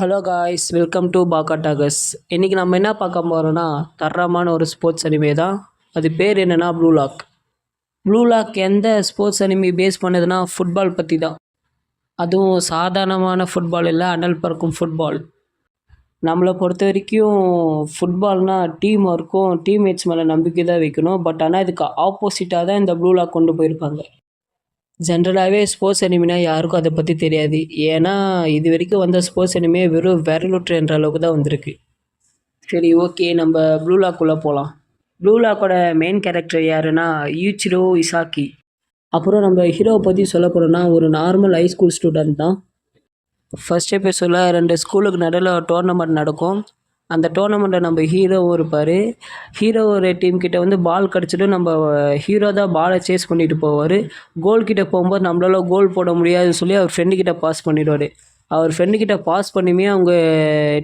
Hello guys, welcome to Pakka talks. இன்றைக்கி நம்ம என்ன பார்க்க போகிறோன்னா தரமான ஒரு ஸ்போர்ட்ஸ் அனிமே தான். அது பேர் என்னென்னா ப்ளூ லாக். ப்ளூ லாக் எந்த ஸ்போர்ட்ஸ் அனிமே பேஸ் பண்ணதுன்னா ஃபுட்பால் பற்றி தான். அதுவும் சாதாரணமான ஃபுட்பால் இல்லை, அனல் பறக்கும் ஃபுட்பால். நம்மளை பொறுத்த வரைக்கும் ஃபுட்பால்னால் டீம் ஒர்க்கும் டீம்மேட்ஸ் மேலே நம்பிக்கை தான் வைக்கணும். பட் ஆனால் இதுக்கு ஆப்போசிட்டாக தான் இந்த ப்ளூ லாக் கொண்டு போயிருப்பாங்க. ஜென்ரலாகவே ஸ்போர்ட்ஸ் அனிமினா யாருக்கும் அதை பற்றி தெரியாது. ஏன்னா இது வரைக்கும் வந்த ஸ்போர்ட்ஸ் அனிமே வெறும் விரலுற்று என்ற அளவுக்கு தான் வந்திருக்கு. சரி, ஓகே, நம்ம ப்ளூ லாக்குள்ளே போகலாம். ப்ளூ லாக்கோட மெயின் கேரக்டர் யாருன்னா யூச்சிரோ இசாக்கி. அப்புறம் நம்ம ஹீரோவை பற்றி சொல்ல போகிறோன்னா ஒரு நார்மல் ஹைஸ்கூல் ஸ்டூடெண்ட் தான். ஃபஸ்ட் எபிசோடில் 2 ஸ்கூலுக்கு நடுவில் டோர்னமெண்ட் நடக்கும். அந்த டோர்னமெண்ட்டில் நம்ம ஹீரோவும் இருப்பார். ஹீரோ ஒரு டீம் கிட்ட வந்து பால் கிடச்சிட்டு நம்ம ஹீரோ தான் பாலை சேஸ் பண்ணிட்டு போவார். கோல் கிட்ட போகும்போது நம்மளால கோல் போட முடியாதுன்னு சொல்லி அவர் ஃப்ரெண்டுக்கிட்ட பாஸ் பண்ணிடுவார். அவர் ஃப்ரெண்டுக்கிட்ட பாஸ் பண்ணியுமே அவங்க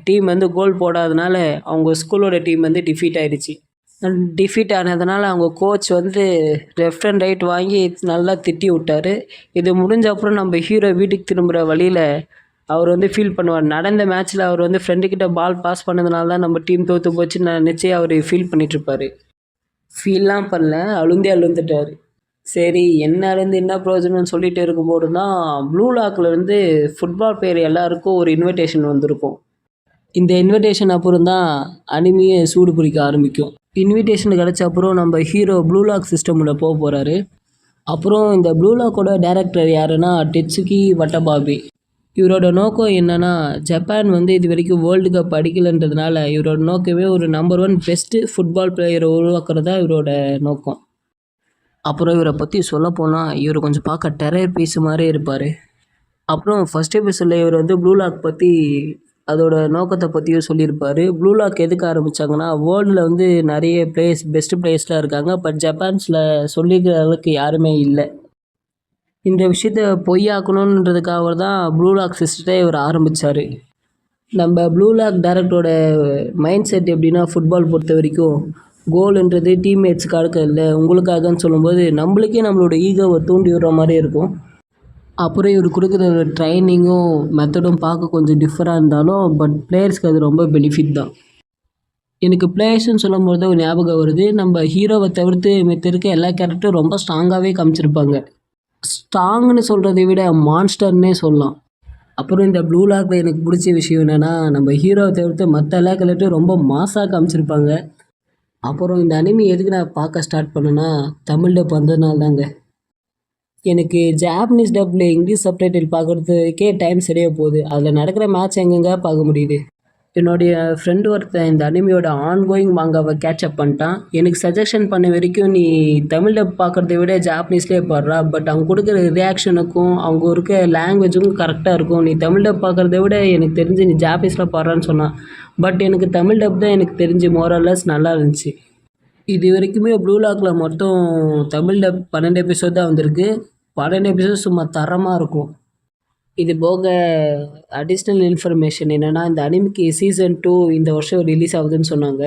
டீம் வந்து கோல் போடாதனால அவங்க ஸ்கூலோட டீம் வந்து டிஃபீட் ஆகிடுச்சு. டிஃபீட் ஆனதுனால அவங்க கோச் வந்து லெஃப்ட் அண்ட் ரைட் வாங்கி நல்லா திட்டி விட்டார். இது முடிஞ்ச அப்புறம் நம்ம ஹீரோ வீட்டுக்கு திரும்புகிற வழியில் அவர் வந்து ஃபீல் பண்ணுவார். நடந்த மேட்ச்சில் அவர் வந்து ஃப்ரெண்டுக்கிட்ட பால் பாஸ் பண்ணதுனால தான் நம்ம டீம் தோற்று போச்சுன்னு நினச்சி அவர் ஃபீல் பண்ணிகிட்ருப்பார். ஃபீல்லாம் பண்ணல, அழுந்துட்டார். சரி, என்ன அழுந்து என்ன பிரயோஜனம்னு சொல்லிட்டு இருக்கும்போது தான் ப்ளூ லாக்கில் வந்து ஃபுட்பால் பிளேயர் எல்லாருக்கும் ஒரு இன்விடேஷன் வந்திருக்கும். இந்த இன்விடேஷன் அப்புறம் தான் அனிமையை சூடு பிடிக்க ஆரம்பிக்கும். இன்விடேஷன் கிடச்ச அப்புறம் நம்ம ஹீரோ ப்ளூ லாக் சிஸ்டமில் போக போகிறாரு. அப்புறம் இந்த ப்ளூ லாக்கோட டேரக்டர் யாருன்னா டெட்சுகி வட்டபாபி. இவரோட நோக்கம் என்னென்னா ஜப்பான் வந்து இது வரைக்கும் வேர்ல்டு கப் அடிக்கலைன்றதுனால இவரோட நோக்கமே ஒரு நம்பர் 1 பெஸ்ட்டு ஃபுட்பால் பிளேயரை உருவாக்குறதா இவரோட நோக்கம். அப்புறம் இவரை பற்றி சொல்லப்போனால் இவர் கொஞ்சம் பார்க்க டெரர் பீஸ் மாதிரி இருப்பார். அப்புறம் ஃபஸ்ட் எபிசோடில் இவர் வந்து ப்ளூ லாக் பற்றி அதோட நோக்கத்தை பற்றியும் சொல்லியிருப்பார். ப்ளூ லாக் எதுக்கு ஆரம்பித்தாங்கன்னா வேர்ல்டில் வந்து நிறைய பெஸ்ட்டு பிளேயர்ஸ்லாம் இருக்காங்க. பட் ஜப்பான்ஸில் சொல்லிக்கிற அளவுக்கு யாருமே இல்லை. இந்த விஷயத்த பொய்யாக்கணுன்றதுக்காக தான் ப்ளூ லாக் சிஸ்டத்தை இவர் ஆரம்பித்தார். நம்ம ப்ளூ லாக் டேரக்டரோட மைண்ட் செட் எப்படின்னா ஃபுட்பால் பொறுத்த வரைக்கும் கோல்ன்றது டீம்மேட்ஸுக்காக இல்லை உங்களுக்காகன்னு சொல்லும்போது நம்மளுக்கே நம்மளோட ஈகோவை தூண்டி விடுற மாதிரி இருக்கும். அப்புறம் இவர் கொடுக்குற ட்ரைனிங்கும் மெத்தடும் பார்க்க கொஞ்சம் டிஃப்ரெண்டாக இருந்தாலும் பட் பிளேயர்ஸ்க்கு அது ரொம்ப பெனிஃபிட் தான். எனக்கு பிளேயர்ஸ்ன்னு சொல்லும்போது ஒரு ஞாபகம் வருது. நம்ம ஹீரோவை தவிர்த்து மித்த இருக்க எல்லா கேரக்டரும் ரொம்ப ஸ்ட்ராங்காகவே காமிச்சிருப்பாங்க. ஸ்ட்ராங்னு சொல்கிறத விட மான்ஸ்டர்னே சொல்லலாம். அப்புறம் இந்த ப்ளூ லாக்கில் எனக்கு பிடிச்ச விஷயம் என்னென்னா நம்ம ஹீரோவை தவிர்த்து மற்ற எல்லா கேரக்டரும் ரொம்ப மாசாக காமிச்சிருப்பாங்க. அப்புறம் இந்த அனிமி எதுக்கு நான் பார்க்க ஸ்டார்ட் பண்ணேன்னா தமிழ் டப் வந்ததுனால தாங்க. எனக்கு ஜாப்பனீஸ் டப்பில் இங்கிலீஷ் சப்டைட்டில் பார்க்குறதுக்கே டைம் சரியாக போகுது. அதில் நடக்கிற மேட்ச் எங்கெங்க பார்க்க முடியுது. என்னுடைய ஃப்ரெண்டு ஒருத்தன் இந்த அனிமியோட ஆன்கோயிங் மாங்காவை கேட்சப் பண்ணிட்டான். எனக்கு சஜஷன் பண்ண வரைக்கும் நீ தமிழ் டப் பார்க்குறத விட ஜாப்பனீஸ்லேயே பாடுறா, பட் அவங்க கொடுக்குற ரியாக்ஷனுக்கும் அவங்க இருக்க லாங்குவேஜுக்கும் கரெக்டாக இருக்கும். நீ தமிழ் டப் பார்க்குறத விட எனக்கு தெரிஞ்சு நீ ஜாப்பனீஸில் பாடுறான்னு சொன்னான். பட் எனக்கு தமிழ் டப் தான் எனக்கு தெரிஞ்சு மோரல்லஸ் நல்லா இருந்துச்சு. இது வரைக்குமே ப்ளூ லாக்கில் மொத்தம் தமிழ் டப் 12 எபிசோட் தான் வந்திருக்கு. 12 எபிசோட் சும்மா தரமாக இருக்கும். இது போக அடிஷ்னல் இன்ஃபர்மேஷன் என்னென்னா இந்த அனிமிக்கு சீசன் 2 இந்த வருஷம் ரிலீஸ் ஆகுதுன்னு சொன்னாங்க.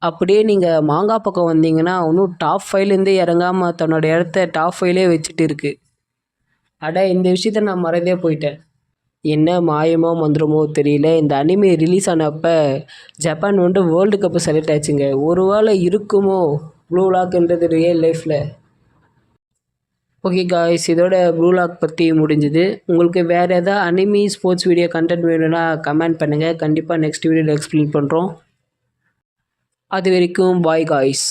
அப்படியே நீங்கள் மாங்கா பக்கம் வந்தீங்கன்னா இன்னும் டாப் 5லேருந்து இறங்காமல் தன்னோட இடத்த டாப் 5லே வச்சுட்டு இருக்குது. இந்த விஷயத்த நான் மறந்தே போயிட்டேன். என்ன மாயமோ மந்திரமோ தெரியல, இந்த அனிமி ரிலீஸ் ஆனப்போ ஜப்பான் வந்து வேர்ல்டு கப்பு செலக்ட் ஆச்சுங்க. ஒரு வேளை இருக்குமோ ப்ளூ லாக்ன்றது ரியல் லைஃப்பில்? ஓகே காய்ஸ், இதோட ப்ளூ லாக் பற்றி முடிஞ்சுது. உங்களுக்கு வேறு எதாவது அனிமி ஸ்போர்ட்ஸ் வீடியோ கண்டென்ட் வேணும்னா கமெண்ட் பண்ணுங்கள். கண்டிப்பாக நெக்ஸ்ட் வீடியோவில் எக்ஸ்பிளைன் பண்ணுறோம். அது வரைக்கும் பாய் காய்ஸ்.